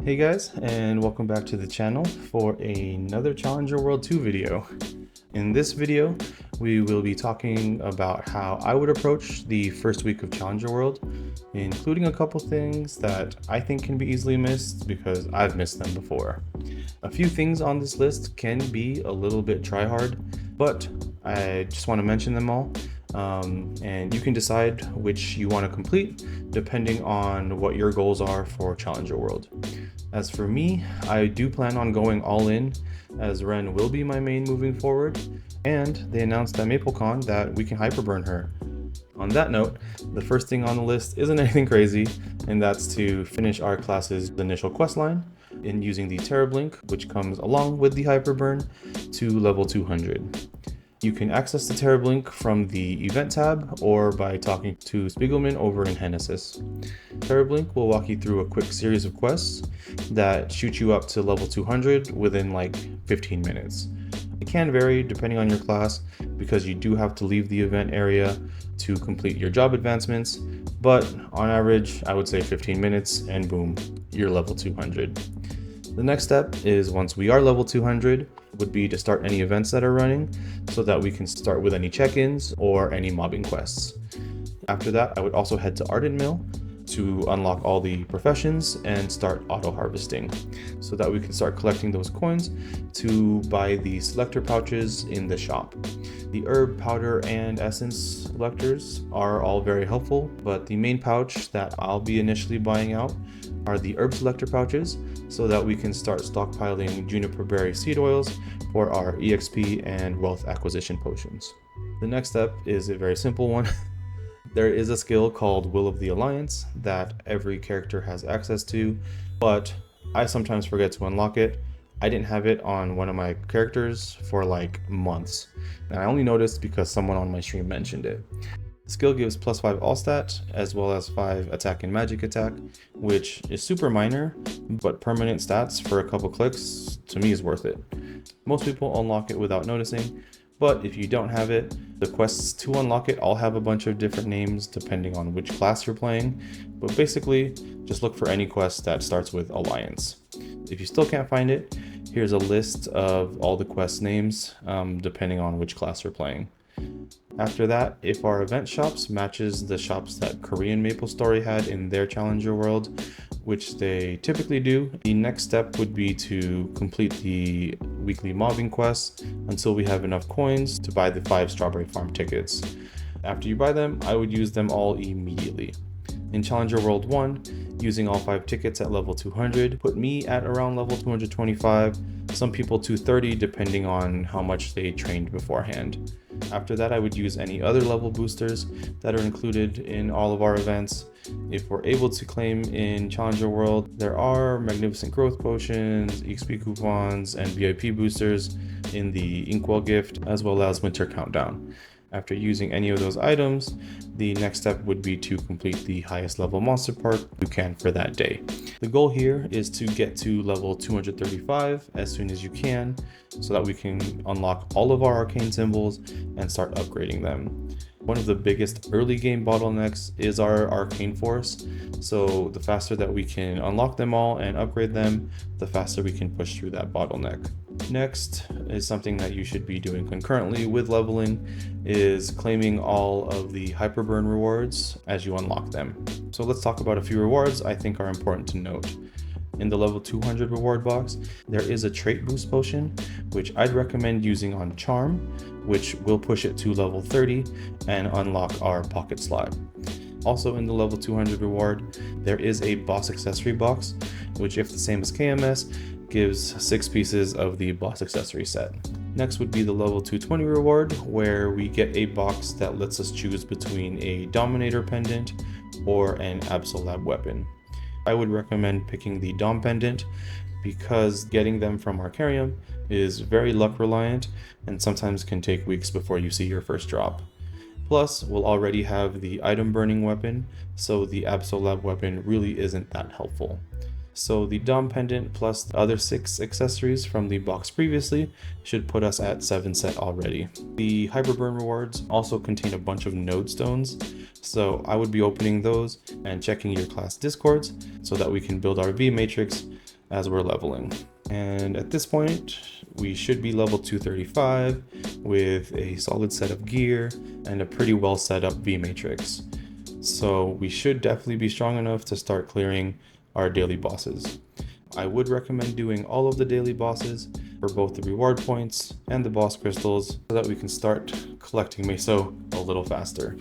Hey guys, and welcome back to the channel for another Challenger World 2 video. In this video, we will be talking about how I would approach the first week of Challenger World, including a couple things that I think can be easily missed because I've missed them before. A few things on this list can be a little bit try-hard, but I just want to mention them all. And you can decide which you want to complete depending on what your goals are for Challenger World. As for me, I do plan on going all in, as Ren will be my main moving forward, and they announced at MapleCon that we can Hyperburn her. On that note, the first thing on the list isn't anything crazy, and that's to finish our class's initial questline in using the Terablink, which comes along with the Hyperburn, to level 200. You can access the Terablink from the event tab or by talking to Spiegelman over in Genesis. Terablink will walk you through a quick series of quests that shoot you up to level 200 within like 15 minutes. It can vary depending on your class because you do have to leave the event area to complete your job advancements, but on average I would say 15 minutes and boom, you're level 200. The next step is, once we are level 200, would be to start any events that are running so that we can start with any check-ins or any mobbing quests. After that, I would also head to Ardent Mill to unlock all the professions and start auto harvesting so that we can start collecting those coins to buy the selector pouches in the shop. The herb, powder, and essence selectors are all very helpful, but the main pouch that I'll be initially buying out are the herb selector pouches so that we can start stockpiling juniper berry seed oils for our EXP and wealth acquisition potions. The next step is a very simple one. There is a skill called Will of the Alliance that every character has access to, but I sometimes forget to unlock it. I didn't have it on one of my characters for like months, and I only noticed because someone on my stream mentioned it. The skill gives +5 all stat as well as 5 attack and magic attack, which is super minor, but permanent stats for a couple clicks to me is worth it. Most people unlock it without noticing, but if you don't have it, the quests to unlock it all have a bunch of different names depending on which class you're playing, but basically just look for any quest that starts with Alliance. If you still can't find it, here's a list of all the quest names depending on which class you're playing. After that, if our event shops matches the shops that Korean MapleStory had in their Challenger World, which they typically do, the next step would be to complete the weekly mobbing quests until we have enough coins to buy the 5 strawberry farm tickets. After you buy them, I would use them all immediately. In Challenger World 1, using all 5 tickets at level 200 put me at around level 225, some people 230 depending on how much they trained beforehand. After that, I would use any other level boosters that are included in all of our events. If we're able to claim in Challenger World, there are Magnificent Growth Potions, XP coupons, and VIP boosters in the Inkwell gift, as well as Winter Countdown. After using any of those items, the next step would be to complete the highest level monster park you can for that day. The goal here is to get to level 235 as soon as you can so that we can unlock all of our arcane symbols and start upgrading them. One of the biggest early game bottlenecks is our arcane force, so the faster that we can unlock them all and upgrade them, the faster we can push through that bottleneck. Next is something that you should be doing concurrently with leveling, is claiming all of the Hyperburn rewards as you unlock them. So let's talk about a few rewards I think are important to note. In the level 200 reward box, there is a trait boost potion, which I'd recommend using on Charm, which will push it to level 30 and unlock our pocket slot. Also in the level 200 reward, there is a boss accessory box, which, if the same as KMS, gives 6 pieces of the boss accessory set. Next would be the level 220 reward, where we get a box that lets us choose between a Dominator pendant or an Absolab weapon. I would recommend picking the Dom pendant because getting them from Arcarium is very luck reliant and sometimes can take weeks before you see your first drop. Plus, we'll already have the item burning weapon, so the Absolab weapon really isn't that helpful. So the Dom pendant plus the other 6 accessories from the box previously should put us at 7 set already. The Hyperburn rewards also contain a bunch of Nodestones, so I would be opening those and checking your class discords so that we can build our V Matrix as we're leveling. And at this point, we should be level 235 with a solid set of gear and a pretty well set up V Matrix. So we should definitely be strong enough to start clearing our daily bosses. I would recommend doing all of the daily bosses for both the reward points and the boss crystals so that we can start collecting Meso a little faster.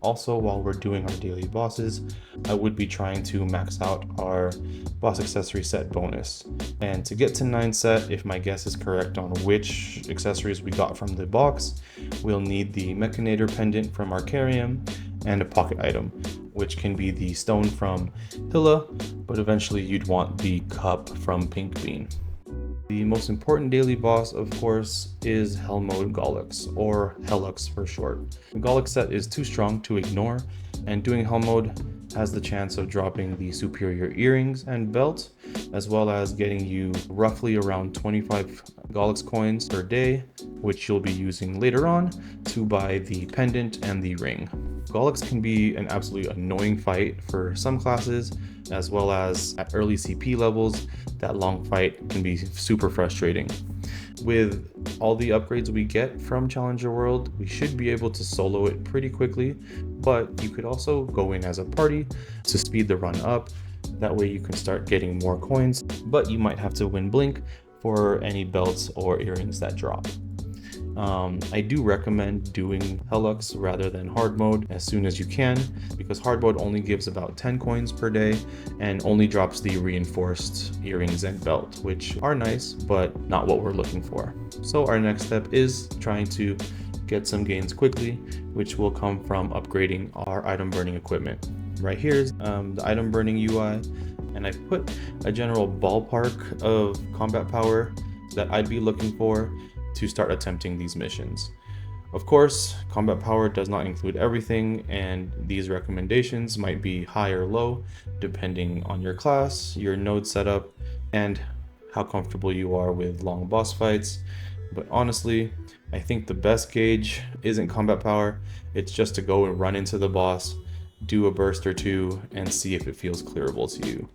Also, while we're doing our daily bosses, I would be trying to max out our boss accessory set bonus. And to get to 9 set, if my guess is correct on which accessories we got from the box, we'll need the Mechanator pendant from Arcarium and a pocket item, which can be the stone from Hilla, but eventually you'd want the cup from Pink Bean. The most important daily boss, of course, is Hell Mode Gollux, or Hellux for short. The Gollux set is too strong to ignore, and doing Hell Mode has the chance of dropping the superior earrings and belt, as well as getting you roughly around 25 Gollux coins per day, which you'll be using later on to buy the pendant and the ring. Gollux can be an absolutely annoying fight for some classes, as well as at early CP levels, that long fight can be super frustrating. With all the upgrades we get from Challenger World, we should be able to solo it pretty quickly, but you could also go in as a party to speed the run up. That way you can start getting more coins, but you might have to win Blink for any belts or earrings that drop. I do recommend doing Hellux rather than hard mode as soon as you can, because hard mode only gives about 10 coins per day and only drops the reinforced earrings and belt, which are nice, but not what we're looking for. So our next step is trying to get some gains quickly, which will come from upgrading our item burning equipment. Right here's the item burning UI, and I put a general ballpark of combat power that I'd be looking for to start attempting these missions. Of course, combat power does not include everything, and these recommendations might be high or low depending on your class, your node setup, and how comfortable you are with long boss fights. But honestly, I think the best gauge isn't combat power, it's just to go and run into the boss, do a burst or two, and see if it feels clearable to you.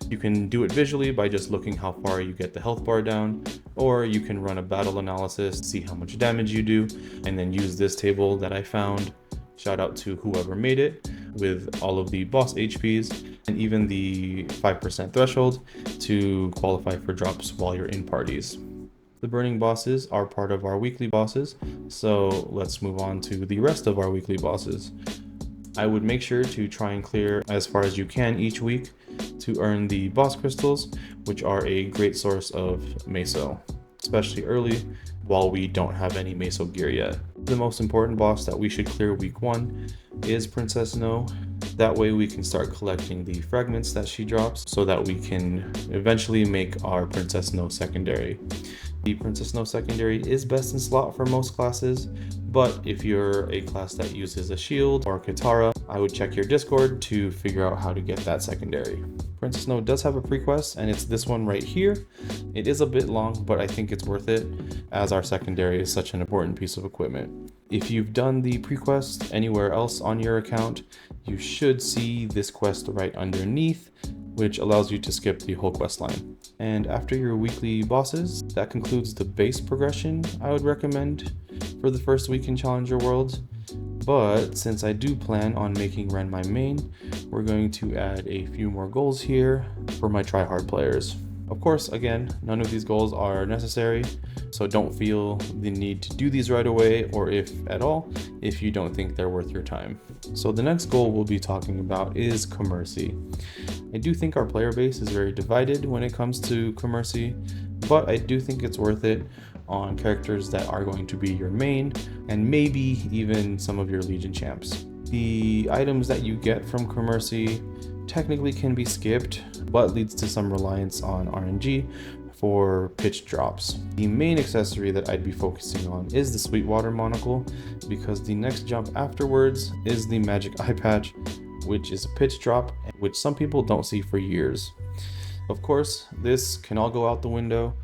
You can do it visually by just looking how far you get the health bar down, or you can run a battle analysis, see how much damage you do, and then use this table that I found, shout out to whoever made it, with all of the boss HPs and even the 5% threshold to qualify for drops while you're in parties. The burning bosses are part of our weekly bosses, so let's move on to the rest of our weekly bosses. I would make sure to try and clear as far as you can each week to earn the boss crystals, which are a great source of Meso, especially early while we don't have any Meso gear yet. The most important boss that we should clear week 1 is Princess No. That way we can start collecting the fragments that she drops so that we can eventually make our Princess No secondary. The Princess No secondary is best in slot for most classes, but if you're a class that uses a shield or Katara, I would check your Discord to figure out how to get that secondary. Princess No does have a prequest, and it's this one right here. It is a bit long, but I think it's worth it as our secondary is such an important piece of equipment. If you've done the prequest anywhere else on your account, you should see this quest right underneath, which allows you to skip the whole quest line. And after your weekly bosses, that concludes the base progression I would recommend for the first week in Challenger World. But since I do plan on making Ren my main, we're going to add a few more goals here for my tryhard players. Of course, again, none of these goals are necessary, so don't feel the need to do these right away, or if at all, if you don't think they're worth your time. So the next goal we'll be talking about is Commerci. I do think our player base is very divided when it comes to Commerci, but I do think it's worth it on characters that are going to be your main, and maybe even some of your Legion champs. The items that you get from Commerci technically can be skipped, but leads to some reliance on RNG for pitch drops. The main accessory that I'd be focusing on is the Sweetwater monocle, because the next jump afterwards is the magic eye patch, which is a pitch drop, which some people don't see for years. Of course, this can all go out the window,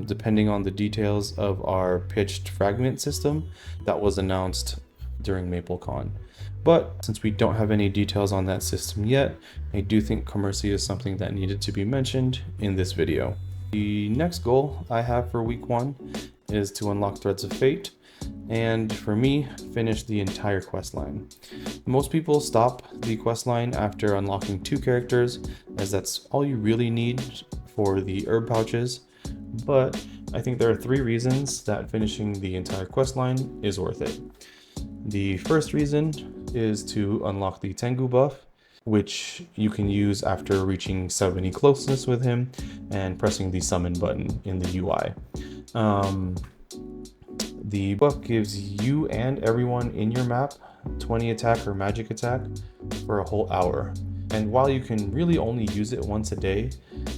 depending on the details of our pitched fragment system that was announced during MapleCon. But since we don't have any details on that system yet, I do think Commerci is something that needed to be mentioned in this video. The next goal I have for week 1 is to unlock Threads of Fate, and for me, finish the entire questline. Most people stop the questline after unlocking 2 characters, as that's all you really need for the herb pouches, but I think there are 3 reasons that finishing the entire questline is worth it. The first reason is to unlock the Tengu buff, which you can use after reaching 70 closeness with him and pressing the summon button in the UI. The buff gives you and everyone in your map 20 attack or magic attack for a whole hour. And while you can really only use it once a day,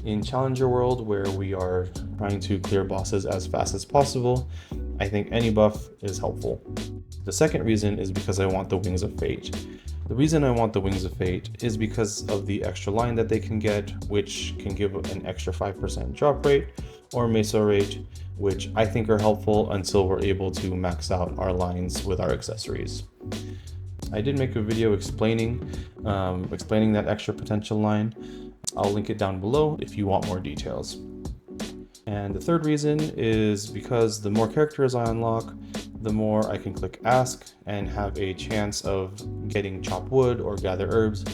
in Challenger World where we are trying to clear bosses as fast as possible, I think any buff is helpful. The second reason is because I want the Wings of Fate. The reason I want the Wings of Fate is because of the extra line that they can get, which can give an extra 5% drop rate or Meso rate, which I think are helpful until we're able to max out our lines with our accessories. I did make a video explaining that extra potential line. I'll link it down below if you want more details. And the third reason is because the more characters I unlock, the more I can click ask and have a chance of getting chop wood or gather herbs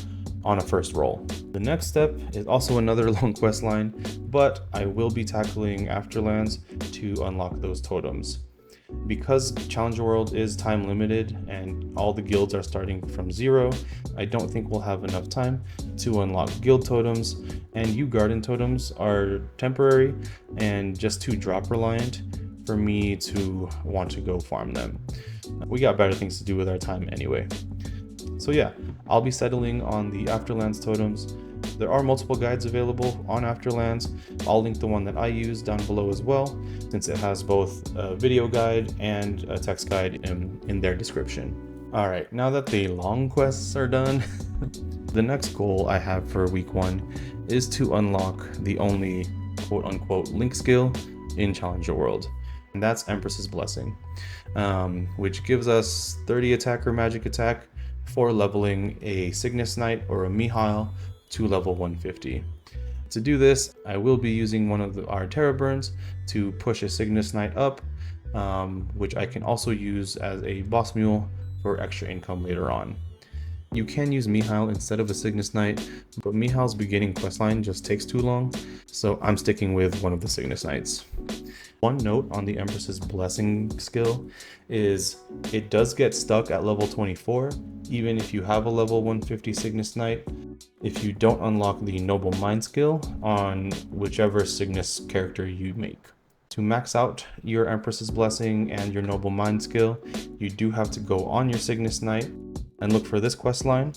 on a first roll. The next step is also another long quest line, but I will be tackling Afterlands to unlock those totems. Because Challenger World is time limited and all the guilds are starting from 0, I don't think we'll have enough time to unlock guild totems, and you garden totems are temporary and just too drop reliant for me to want to go farm them. We got better things to do with our time anyway. So yeah, I'll be settling on the Afterlands totems. There are multiple guides available on Afterlands. I'll link the one that I use down below as well, since it has both a video guide and a text guide in their description. Alright, now that the long quests are done, the next goal I have for week 1 is to unlock the only quote-unquote link skill in Challenger World, and that's Empress's Blessing, which gives us 30 attack or magic attack for leveling a Cygnus Knight or a Mihail to level 150. To do this, I will be using one of our Teraburns to push a Cygnus Knight up, which I can also use as a boss mule for extra income later on. You can use Mihail instead of a Cygnus Knight, but Mihail's beginning questline just takes too long, so I'm sticking with one of the Cygnus Knights. One note on the Empress's Blessing skill is it does get stuck at level 24, even if you have a level 150 Cygnus Knight, if you don't unlock the Noble Mind skill on whichever Cygnus character you make. To max out your Empress's Blessing and your Noble Mind skill, you do have to go on your Cygnus Knight and look for this quest line.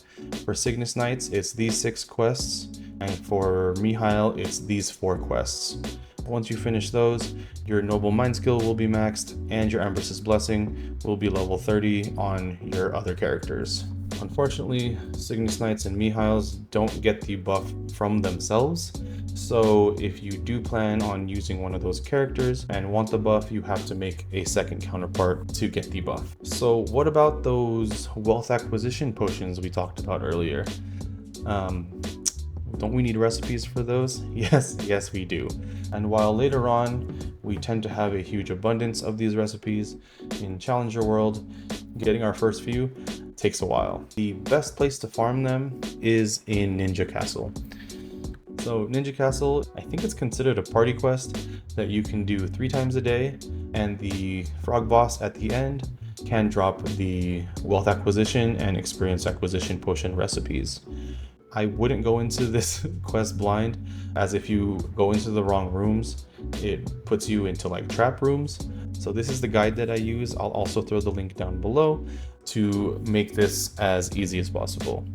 For Cygnus Knights, it's these 6 quests, and for Mihail, it's these 4 quests. Once you finish those, your Noble Mind skill will be maxed, and your Empress's Blessing will be level 30 on your other characters. Unfortunately, Cygnus Knights and Mihails don't get the buff from themselves, so if you do plan on using one of those characters and want the buff, you have to make a second counterpart to get the buff. So what about those wealth acquisition potions we talked about earlier? Don't we need recipes for those? Yes we do. And while later on we tend to have a huge abundance of these recipes, in Challenger World, getting our first few takes a while. The best place to farm them is in Ninja Castle. So Ninja Castle, I think it's considered a party quest that you can do 3 times a day, and the frog boss at the end can drop the wealth acquisition and experience acquisition potion recipes. I wouldn't go into this quest blind, as if you go into the wrong rooms, it puts you into like trap rooms. So this is the guide that I use. I'll also throw the link down below to make this as easy as possible.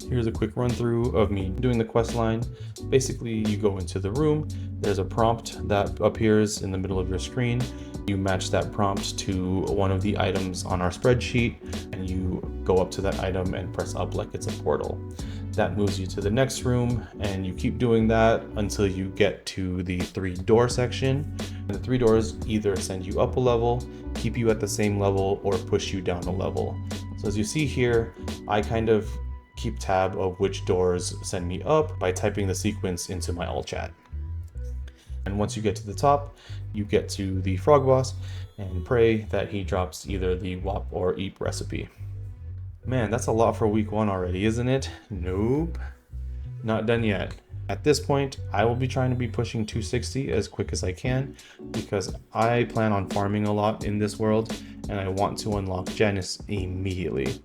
Here's a quick run through of me doing the quest line. Basically, you go into the room, there's a prompt that appears in the middle of your screen. You match that prompt to one of the items on our spreadsheet, and you go up to that item and press up like it's a portal. That moves you to the next room, and you keep doing that until you get to the 3 door section. And the 3 doors either send you up a level, keep you at the same level, or push you down a level. So as you see here, I kind of keep tab of which doors send me up by typing the sequence into my all chat. And once you get to the top, you get to the frog boss and pray that he drops either the WAP or EAP recipe. Man, that's a lot for week 1 already, isn't it? Nope, not done yet. At this point, I will be trying to be pushing 260 as quick as I can because I plan on farming a lot in this world and I want to unlock Janus immediately.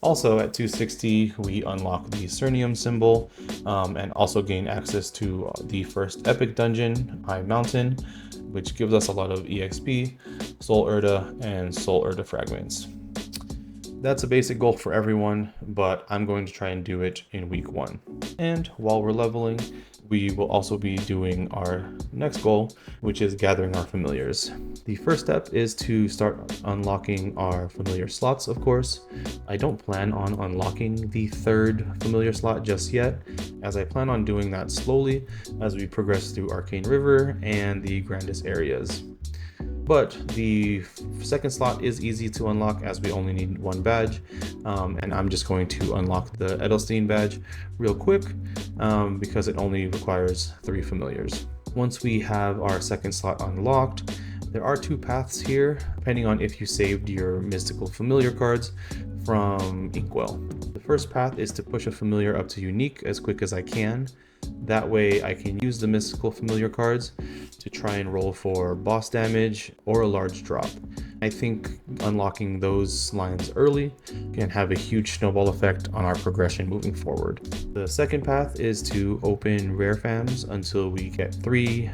Also at 260, we unlock the Cernium symbol and also gain access to the first epic dungeon, High Mountain, which gives us a lot of EXP, Soul Erda, and Soul Erda fragments. That's a basic goal for everyone, but I'm going to try and do it in week 1. And while we're leveling, we will also be doing our next goal, which is gathering our familiars. The first step is to start unlocking our familiar slots, of course. I don't plan on unlocking the 3rd familiar slot just yet, as I plan on doing that slowly as we progress through Arcane River and the Grandis areas. But the 2nd slot is easy to unlock as we only need 1 badge, and I'm just going to unlock the Edelstein badge real quick because it only requires 3 familiars. Once we have our 2nd slot unlocked, there are 2 paths here, depending on if you saved your mystical familiar cards from Inkwell. The first path is to push a familiar up to unique as quick as I can. That way I can use the mystical familiar cards to try and roll for boss damage or a large drop. I think unlocking those lines early can have a huge snowball effect on our progression moving forward. The second path is to open rare fams until we get three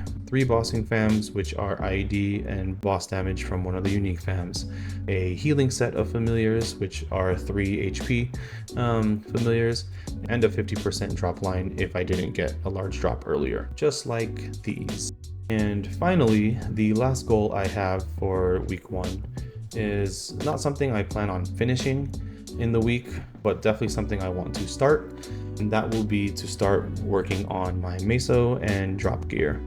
bossing fams, which are IED and boss damage from one of the unique fams, a healing set of familiars, which are 3 HP familiars, and a 50% drop line if I didn't get a large drop earlier, just like these. And finally, the last goal I have for week 1 is not something I plan on finishing in the week, but definitely something I want to start, and that will be to start working on my Meso and Drop gear.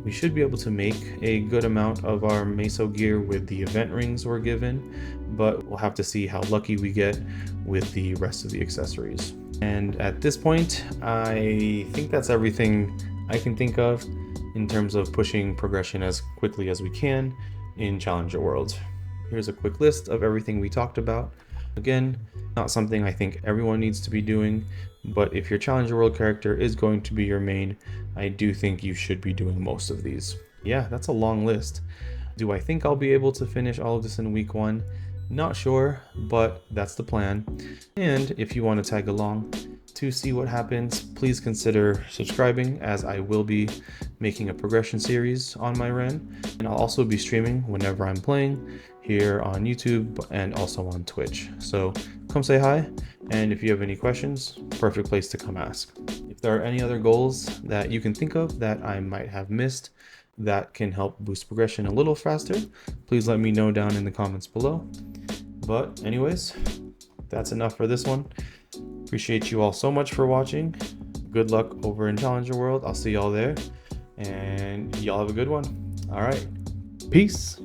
We should be able to make a good amount of our Meso gear with the event rings we're given, but we'll have to see how lucky we get with the rest of the accessories. And at this point, I think that's everything I can think of in terms of pushing progression as quickly as we can in Challenger World. Here's a quick list of everything we talked about. Again, not something I think everyone needs to be doing, but if your Challenger World character is going to be your main, I do think you should be doing most of these. Yeah, that's a long list. Do I think I'll be able to finish all of this in week 1? Not sure, but that's the plan. And if you want to tag along to see what happens, please consider subscribing, as I will be making a progression series on my Ren, and I'll also be streaming whenever I'm playing here on YouTube and also on Twitch. So come say hi, and if you have any questions, perfect place to come ask. If there are any other goals that you can think of that I might have missed that can help boost progression a little faster, please let me know down in the comments below. But anyways, that's enough for this one. Appreciate you all so much for watching. Good luck over in Challenger World. I'll see y'all there, and y'all have a good one. All right, peace.